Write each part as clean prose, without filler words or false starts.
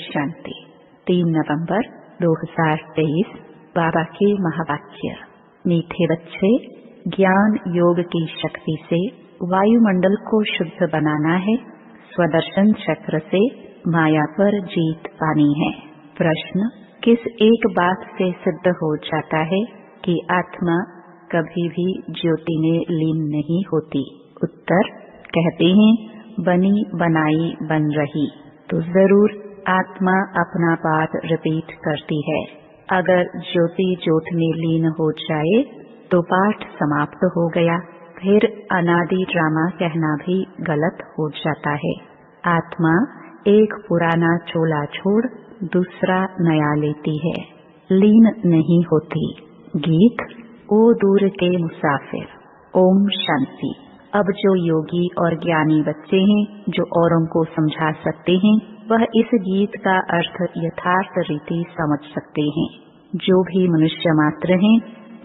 शांति। 3 नवंबर 2023। बाबा के महावाक्य। मीठे बच्चे, ज्ञान योग की शक्ति से वायुमंडल को शुद्ध बनाना है। स्वदर्शन चक्र से माया पर जीत पानी है। प्रश्न, किस एक बात से सिद्ध हो जाता है कि आत्मा कभी भी ज्योति में लीन नहीं होती? उत्तर, कहते हैं बनी बनाई बन रही। तो जरूर आत्मा अपना पाठ रिपीट करती है। अगर ज्योति ज्योत में लीन हो जाए तो पाठ समाप्त हो गया। फिर अनादि ड्रामा कहना भी गलत हो जाता है। आत्मा एक पुराना चोला छोड़ दूसरा नया लेती है, लीन नहीं होती। गीत, ओ दूर के मुसाफिर। ओम शांति। अब जो योगी और ज्ञानी बच्चे हैं, जो औरों को समझा सकते हैं, वह इस गीत का अर्थ यथार्थ रीति समझ सकते हैं। जो भी मनुष्य मात्र हैं,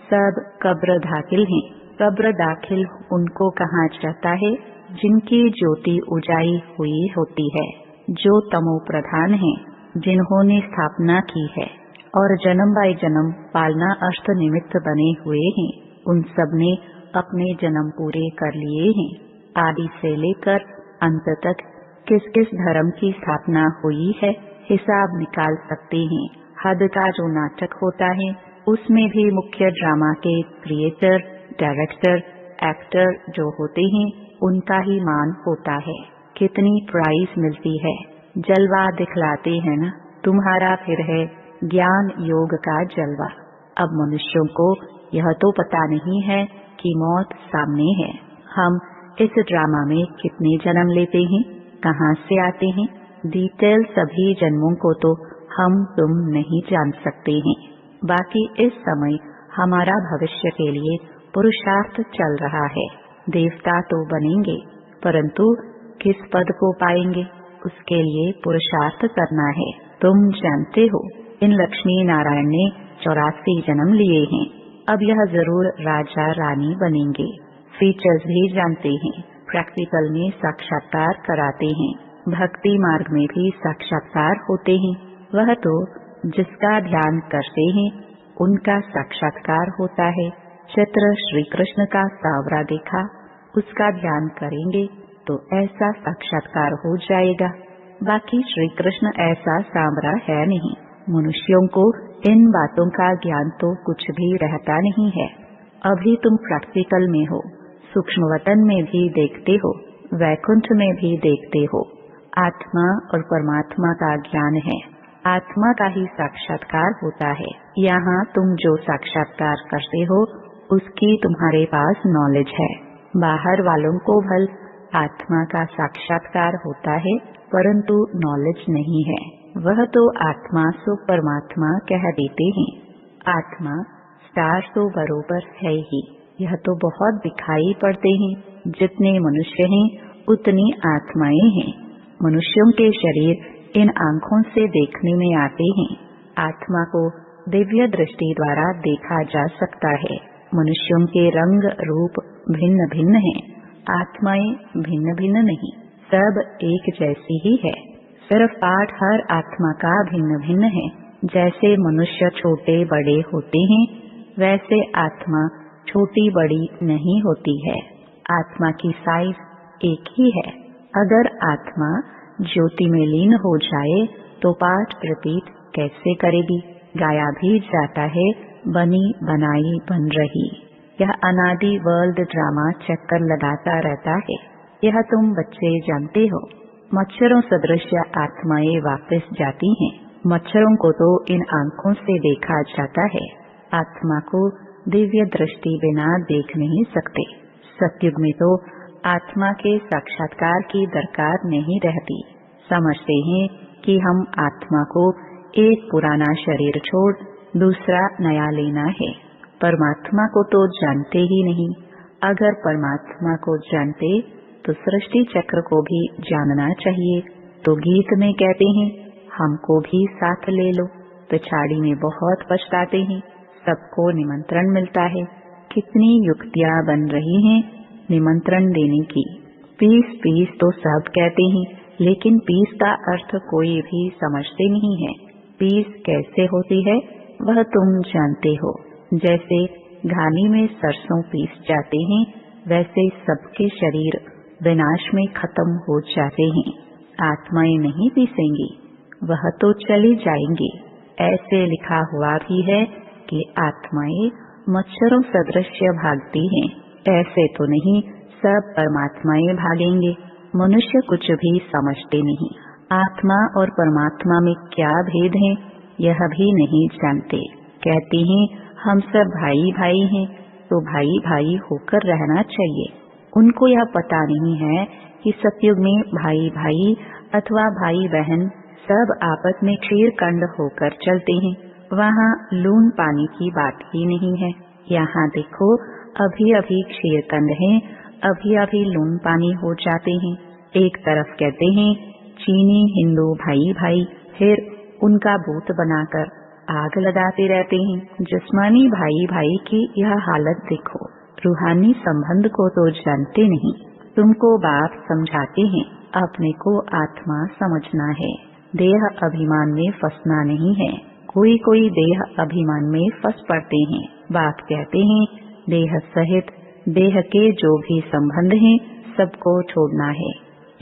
सब कब्र दाखिल हैं। कब्र दाखिल उनको कहा जाता है जिनकी ज्योति उजाई हुई होती है, जो तमो प्रधान हैं, जिन्होंने स्थापना की है और जन्म बाय जन्म पालना अष्ट निमित्त बने हुए हैं। उन सब ने अपने जन्म पूरे कर लिए हैं। आदि से लेकर अंत तक किस किस धर्म की स्थापना हुई है, हिसाब निकाल सकते हैं। हद का जो नाटक होता है, उसमें भी मुख्य ड्रामा के क्रिएटर, डायरेक्टर, एक्टर जो होते हैं, उनका ही मान होता है। कितनी प्राइज मिलती है, जलवा दिखलाते हैं ना। तुम्हारा फिर है ज्ञान योग का जलवा। अब मनुष्यों को यह तो पता नहीं है कि मौत सामने है। हम इस ड्रामा में कितने जन्म लेते हैं, कहाँ से आते हैं, डिटेल सभी जन्मों को तो हम तुम नहीं जान सकते हैं। बाकी इस समय हमारा भविष्य के लिए पुरुषार्थ चल रहा है। देवता तो बनेंगे, परंतु किस पद को पाएंगे, उसके लिए पुरुषार्थ करना है। तुम जानते हो, इन लक्ष्मी नारायण ने 84 जन्म लिए हैं। अब यह जरूर राजा रानी बनेंगे। फीचर्स भी जानते हैं, प्रैक्टिकल में साक्षात्कार कराते हैं, भक्ति मार्ग में भी साक्षात्कार होते हैं। वह तो जिसका ध्यान करते हैं उनका साक्षात्कार होता है। चित्र श्री कृष्ण का सावरा देखा, उसका ध्यान करेंगे तो ऐसा साक्षात्कार हो जाएगा। बाकी श्री कृष्ण ऐसा सांवरा है नहीं। मनुष्यों को इन बातों का ज्ञान तो कुछ भी रहता नहीं है। अभी तुम प्रैक्टिकल में हो, सूक्ष्म वतन में भी देखते हो, वैकुंठ में भी देखते हो। आत्मा और परमात्मा का ज्ञान है, आत्मा का ही साक्षात्कार होता है। यहाँ तुम जो साक्षात्कार करते हो उसकी तुम्हारे पास नॉलेज है। बाहर वालों को भल आत्मा का साक्षात्कार होता है, परंतु नॉलेज नहीं है। वह तो आत्मा सो परमात्मा कह देते हैं। आत्मा स्टार तो बरोबर है ही, यह तो बहुत दिखाई पड़ते हैं। जितने मनुष्य हैं उतनी आत्माएं हैं। मनुष्यों के शरीर इन आँखों से देखने में आते हैं। आत्मा को दिव्य दृष्टि द्वारा देखा जा सकता है। मनुष्यों के रंग रूप भिन्न भिन्न हैं, आत्माएं भिन्न भिन्न नहीं, सब एक जैसी ही है। सिर्फ पाठ हर आत्मा का भिन्न भिन्न है। जैसे मनुष्य छोटे बड़े होते हैं, वैसे आत्मा छोटी बड़ी नहीं होती है। आत्मा की साइज एक ही है। अगर आत्मा ज्योति में लीन हो जाए तो पाठ रिपीट कैसे करेगी? गाया भी जाता है बनी बनाई बन रही। यह अनादि वर्ल्ड ड्रामा चक्कर लगाता रहता है। यह तुम बच्चे जानते हो। मच्छरों सदृश आत्माएं वापस जाती हैं। मच्छरों को तो इन आँखों से देखा जाता है, आत्मा को दिव्य दृष्टि बिना देख नहीं सकते। सतयुग में तो आत्मा के साक्षात्कार की दरकार नहीं रहती। समझते हैं कि हम आत्मा को एक पुराना शरीर छोड़ दूसरा नया लेना है। परमात्मा को तो जानते ही नहीं। अगर परमात्मा को जानते तो सृष्टि चक्र को भी जानना चाहिए। तो गीत में कहते हैं हमको भी साथ ले लो। पिछाड़ी में बहुत पछताते हैं। सबको निमंत्रण मिलता है। कितनी युक्तियां बन रही हैं निमंत्रण देने की। पीस पीस तो सब कहते हैं, लेकिन पीस का अर्थ कोई भी समझते नहीं है। पीस कैसे होती है वह तुम जानते हो। जैसे घानी में सरसों पीस जाते हैं, वैसे सबके शरीर विनाश में खत्म हो जाते हैं। आत्माएं नहीं पीसेंगी, वह तो चली जाएंगी। ऐसे लिखा हुआ भी है कि आत्माएं मच्छरों सदृश भागती हैं। ऐसे तो नहीं, सब परमात्माएं भागेंगे। मनुष्य कुछ भी समझते नहीं। आत्मा और परमात्मा में क्या भेद है यह भी नहीं जानते। कहते हैं हम सब भाई भाई हैं, तो भाई भाई होकर रहना चाहिए। उनको यह पता नहीं है कि सतयुग में भाई भाई अथवा भाई बहन सब आपस में क्षीरकंड होकर चलते हैं। वहाँ लून पानी की बात ही नहीं है। यहाँ देखो, अभी अभी क्षीरकंड है, अभी अभी लून पानी हो जाते हैं। एक तरफ कहते हैं चीनी हिंदू भाई भाई, फिर उनका भूत बनाकर आग लगाते रहते हैं। जिस्मानी भाई भाई की यह हालत देखो। रूहानी संबंध को तो जानते नहीं। तुमको बाप समझाते हैं, अपने को आत्मा समझना है, देह अभिमान में फंसना नहीं है। कोई कोई देह अभिमान में फंस पड़ते हैं। बाप कहते हैं देह सहित देह के जो भी संबंध हैं सबको छोड़ना है।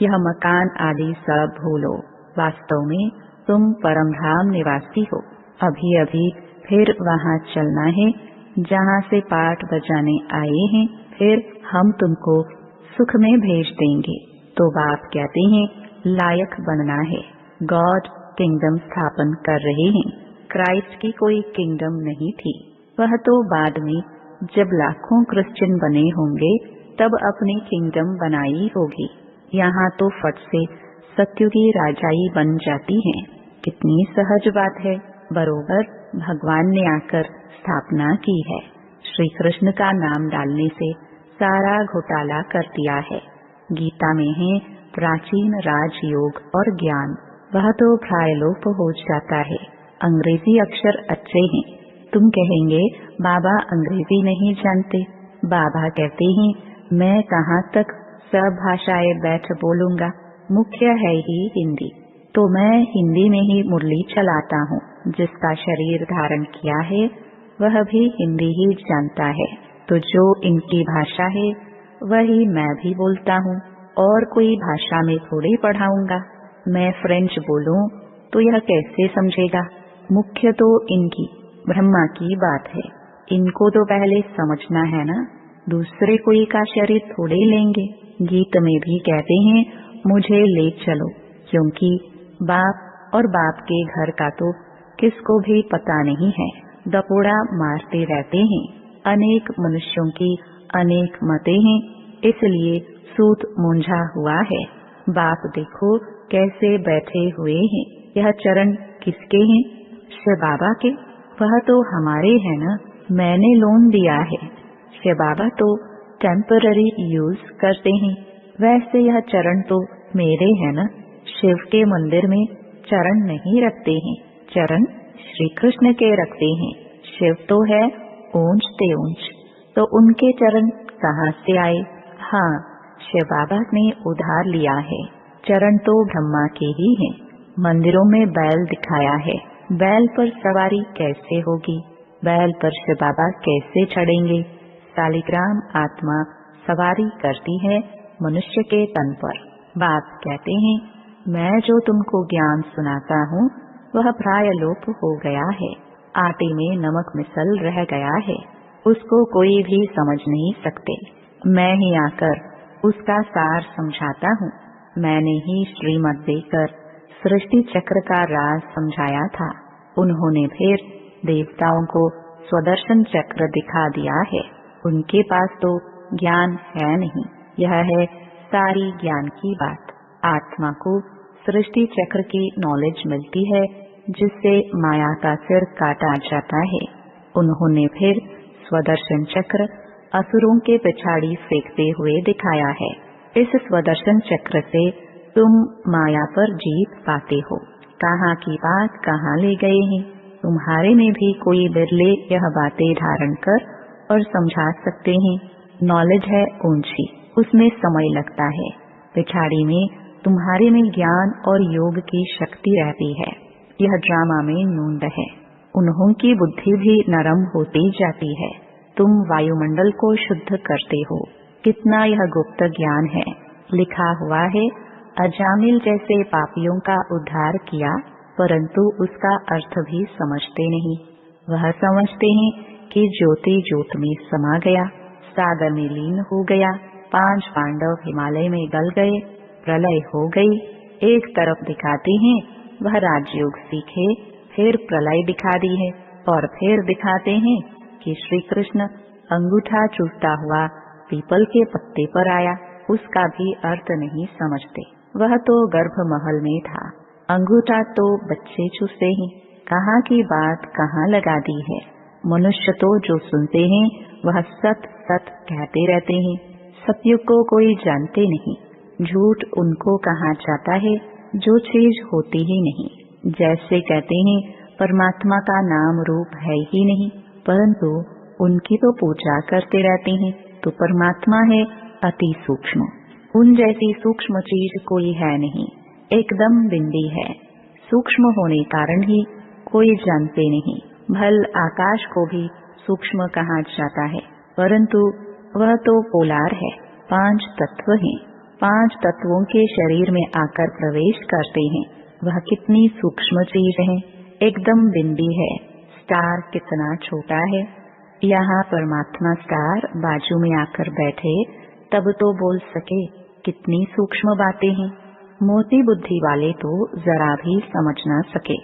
यह मकान आदि सब भूलो। वास्तव में तुम परम धाम निवासी हो। अभी अभी फिर वहाँ चलना है जहाँ से पाठ बजाने आए हैं, फिर हम तुमको सुख में भेज देंगे। तो बाप कहते हैं लायक बनना है। गॉड किंगडम स्थापन कर रहे हैं। क्राइस्ट की कोई किंगडम नहीं थी, वह तो बाद में जब लाखों क्रिश्चियन बने होंगे तब अपनी किंगडम बनाई होगी। यहाँ तो फट से सत्युगी राजाई बन जाती हैं। कितनी सहज बात है। बरोबर भगवान ने आकर स्थापना की है। श्री कृष्ण का नाम डालने से सारा घोटाला कर दिया है। गीता में है प्राचीन राजयोग और ज्ञान, वह तो प्रायलोप हो जाता है। अंग्रेजी अक्षर अच्छे हैं। तुम कहेंगे बाबा अंग्रेजी नहीं जानते। बाबा कहते हैं मैं कहाँ तक सब भाषाएं बैठ बोलूंगा, मुख्य है ही हिंदी। तो मैं हिंदी में ही मुरली चलाता हूँ। जिसका शरीर धारण किया है वह भी हिंदी ही जानता है। तो जो इनकी भाषा है वही मैं भी बोलता हूँ, और कोई भाषा में थोड़ी पढ़ाऊंगा। मैं फ्रेंच बोलूं तो यह कैसे समझेगा। मुख्य तो इनकी ब्रह्मा की बात है। इनको तो पहले समझना है ना। दूसरे कोई का शरीर थोड़े लेंगे। गीत में भी कहते हैं मुझे ले चलो, क्योंकि बाप और बाप के घर का तो किसको भी पता नहीं है। दपोड़ा मारते रहते हैं। अनेक मनुष्यों की अनेक मतें हैं, इसलिए सूत मूंझा हुआ है। बाप देखो कैसे बैठे हुए हैं। यह चरण किसके हैं? शिव बाबा के। वह तो हमारे है ना, मैंने लोन दिया है। शिव बाबा तो टेम्पररी यूज करते हैं, वैसे यह चरण तो मेरे है ना। शिव के मंदिर में चरण नहीं रखते हैं, चरण श्री कृष्ण के रखते हैं। शिव तो है ऊंच ते ऊंच, तो उनके चरण कहाँ से आए? हाँ, शिव बाबा ने उधार लिया है। चरण तो ब्रह्मा के ही हैं। मंदिरों में बैल दिखाया है, बैल पर सवारी कैसे होगी? बैल पर शिव बाबा कैसे चढ़ेंगे? शालिग्राम आत्मा सवारी करती है मनुष्य के तन पर। बाप कहते हैं मैं जो तुमको ज्ञान सुनाता हूँ वह प्रायलोप हो गया है। आटे में नमक मिसल रह गया है, उसको कोई भी समझ नहीं सकते। मैं ही आकर उसका सार समझाता हूँ। मैंने ही श्रीमत देकर सृष्टि चक्र का राज समझाया था। उन्होंने फिर देवताओं को स्वदर्शन चक्र दिखा दिया है। उनके पास तो ज्ञान है नहीं। यह है सारी ज्ञान की बात। आत्मा को सृष्टि चक्र की नॉलेज मिलती है, जिससे माया का सिर काटा जाता है। उन्होंने फिर स्वदर्शन चक्र असुरों के पिछाड़ी फेंकते हुए दिखाया है। इस स्वदर्शन चक्र से तुम माया पर जीत पाते हो। कहाँ की बात कहाँ ले गए हैं। तुम्हारे में भी कोई बिरले यह बातें धारण कर और समझा सकते हैं। नॉलेज है ऊंची, उसमें समय लगता है। पिछाड़ी में तुम्हारे में ज्ञान और योग की शक्ति रहती है। यह ड्रामा में नूंद है। उन्हों की बुद्धि भी नरम होती जाती है। तुम वायुमंडल को शुद्ध करते हो। कितना यह गुप्त ज्ञान है। लिखा हुआ है, अजामिल जैसे पापियों का उद्धार किया, परंतु उसका अर्थ भी समझते नहीं। वह समझते हैं कि ज्योति ज्योत में समा गया, सागर में लीन हो गया, 5 पांडव हिमालय में गल गए, प्रलय हो गई। एक तरफ दिखाते हैं वह राजयोग सीखे, फिर प्रलय दिखा दी है, और फिर दिखाते हैं कि श्री कृष्ण अंगूठा चूसता हुआ पीपल के पत्ते पर आया। उसका भी अर्थ नहीं समझते। वह तो गर्भ महल में था, अंगूठा तो बच्चे चूसते हैं। कहाँ की बात कहाँ लगा दी है। मनुष्य तो जो सुनते हैं वह सत सत कहते रहते हैं। सत्य को कोई जानते नहीं। झूठ उनको कहा जाता है जो चीज होती ही नहीं। जैसे कहते हैं परमात्मा का नाम रूप है ही नहीं, परंतु उनकी तो पूजा करते रहते हैं, तो परमात्मा है अति सूक्ष्म। उन जैसी सूक्ष्म चीज कोई है नहीं, एकदम बिंदी है। सूक्ष्म होने कारण ही कोई जानते नहीं। भल आकाश को भी सूक्ष्म कहा जाता है, परंतु वह तो पोलार है। 5 तत्व हैं, 5 तत्वों के शरीर में आकर प्रवेश करते हैं। वह कितनी सूक्ष्म चीज है, एकदम बिंदी है। स्टार कितना छोटा है। यहाँ परमात्मा स्टार बाजू में आकर बैठे तब तो बोल सके। कितनी सूक्ष्म बातें हैं। मोटी बुद्धि वाले तो जरा भी समझ न सके।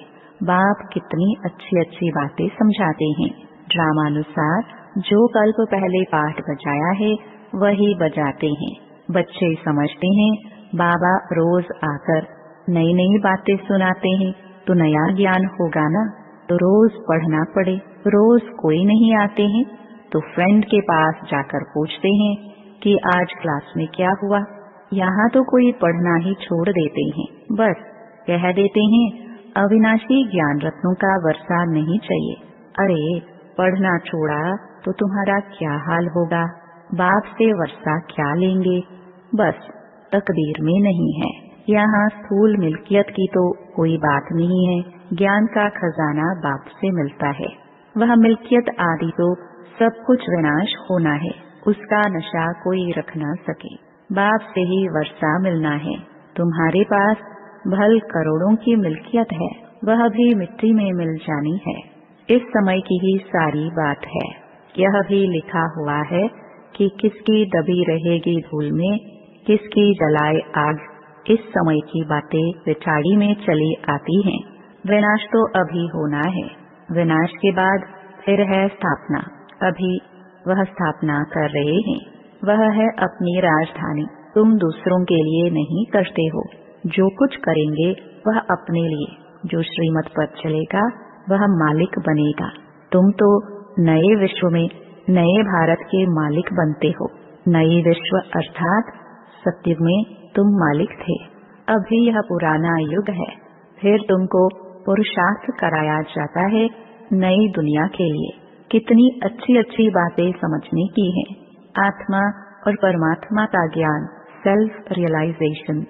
बाप कितनी अच्छी अच्छी बातें समझाते हैं। ड्रामानुसार जो कल्प पहले पाठ बजाया है वही बजाते हैं। बच्चे समझते हैं बाबा रोज आकर नई नई बातें सुनाते हैं तो नया ज्ञान होगा ना, तो रोज पढ़ना पड़े। रोज कोई नहीं आते हैं तो फ्रेंड के पास जाकर पूछते हैं कि आज क्लास में क्या हुआ। यहाँ तो कोई पढ़ना ही छोड़ देते हैं, बस कह देते हैं अविनाशी ज्ञान रत्नों का वर्षा नहीं चाहिए। अरे पढ़ना छोड़ा तो तुम्हारा क्या हाल होगा। बाप से वर्षा क्या लेंगे। बस तकदीर में नहीं है। यहाँ स्थूल मिल्कियत की तो कोई बात नहीं है। ज्ञान का खजाना बाप से मिलता है। वह मिल्कियत आदि तो सब कुछ विनाश होना है, उसका नशा कोई रख न सके। बाप से ही वर्षा मिलना है। तुम्हारे पास भल करोड़ों की मिल्कियत है, वह भी मिट्टी में मिल जानी है। इस समय की ही सारी बात है। यह भी लिखा हुआ है कि किसकी दबी रहेगी धूल में, किसकी जलाए आग। इस समय की बातें पिछाड़ी में चली आती हैं। विनाश तो अभी होना है, विनाश के बाद फिर है स्थापना। अभी वह स्थापना कर रहे हैं। वह है अपनी राजधानी। तुम दूसरों के लिए नहीं करते हो। जो कुछ करेंगे वह अपने लिए। जो श्रीमत पर चलेगा वह मालिक बनेगा। तुम तो नए विश्व में नए भारत के मालिक बनते हो। नए विश्व अर्थात सत्युग में तुम मालिक थे। अभी यह पुराना युग है। फिर तुमको पुरुषार्थ कराया जाता है नई दुनिया के लिए। कितनी अच्छी अच्छी बातें समझने की हैं। आत्मा और परमात्मा का ज्ञान, सेल्फ रियलाइजेशन।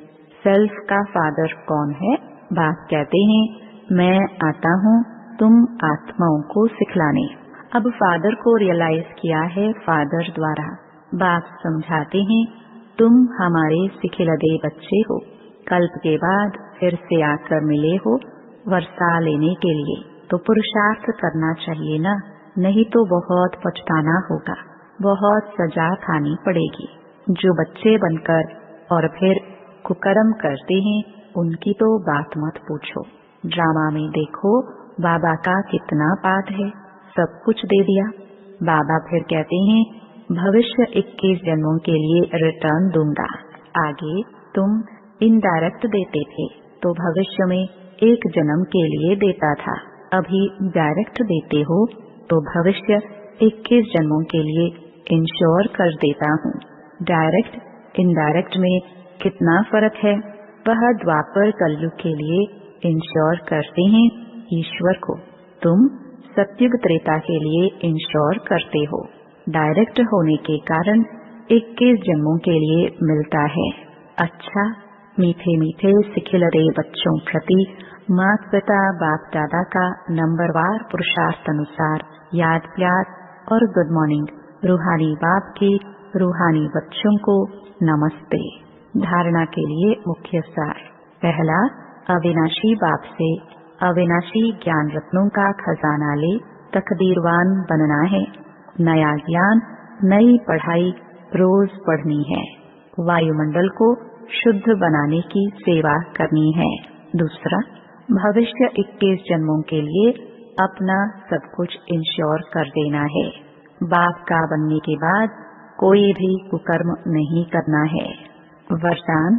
सेल्फ का फादर कौन है? बाप कहते हैं मैं आता हूँ तुम आत्माओं को सिखलाने। अब फादर को रियलाइज किया है फादर द्वारा। बाप समझाते हैं तुम हमारे सिखिलदे बच्चे हो। कल्प के बाद फिर से आकर मिले हो वर्षा लेने के लिए, तो पुरुषार्थ करना चाहिए ना, नहीं तो बहुत पछताना होगा, बहुत सजा खानी पड़ेगी। जो बच्चे बनकर और फिर कुकर्म करते हैं उनकी तो बात मत पूछो। ड्रामा में देखो बाबा का कितना पाठ है, सब कुछ दे दिया। बाबा फिर कहते हैं भविष्य 21 जन्मों के लिए रिटर्न दूंगा। आगे तुम इनडायरेक्ट देते थे तो भविष्य में 1 जन्म के लिए देता था। अभी डायरेक्ट देते हो तो भविष्य 21 जन्मों के लिए इंश्योर कर देता हूँ। डायरेक्ट इनडायरेक्ट में कितना फर्क है। वह द्वापर कलयुग के लिए इंश्योर करते हैं ईश्वर को, तुम सत्युग त्रेता के लिए इंश्योर करते हो। डायरेक्ट होने के कारण 21 जन्मों के लिए मिलता है। अच्छा, मीठे मीठे सिखिलरे बच्चों प्रति माता पिता बाप दादा का नंबरवार पुरुषार्थ अनुसार याद प्यार और गुड मॉर्निंग। रूहानी बाप के रूहानी बच्चों को नमस्ते। धारणा के लिए मुख्य सार। पहला, अविनाशी बाप से अविनाशी ज्ञान रत्नों का खजाना ले तकदीरवान बनना है। नया ज्ञान, नई पढ़ाई रोज पढ़नी है। वायुमंडल को शुद्ध बनाने की सेवा करनी है। दूसरा, भविष्य 21 जन्मों के लिए अपना सब कुछ इंश्योर कर देना है। बाप का बनने के बाद कोई भी कुकर्म नहीं करना है। वरदान,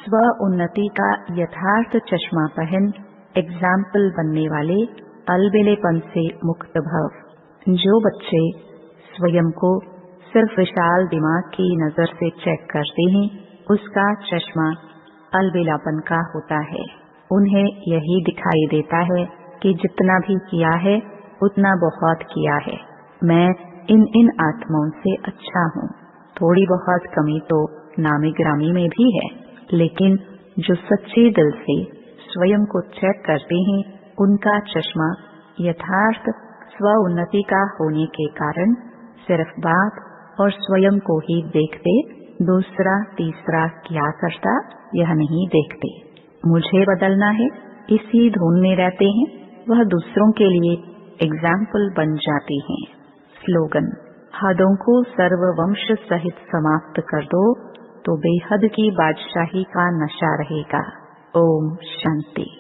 स्व उन्नति का यथार्थ चश्मा पहन एग्जाम्पल बनने वाले अलबेलेपन से मुक्त भव। जो बच्चे स्वयं को सिर्फ विशाल दिमाग की नजर से चेक करते हैं, उसका चश्मा अलबेलापन का होता है। उन्हें यही दिखाई देता है कि जितना भी किया है उतना बहुत किया है। मैं इन आत्माओं से अच्छा हूँ। थोड़ी बहुत कमी तो नामी ग्रामी में भी है, लेकिन जो सच्चे दिल से स्वयं को चेक करते हैं, उनका चश्मा यथार्थ स्व उन्नति का होने के कारण सिर्फ बाप और स्वयं को ही देखते, दूसरा तीसरा क्या करता यह नहीं देखते। मुझे बदलना है, इसी धुन में रहते हैं, वह दूसरों के लिए एग्जाम्पल बन जाते हैं। स्लोगन, हदों को सर्ववंश सहित समाप्त कर दो तो बेहद की बादशाही का नशा रहेगा। ओम शांति।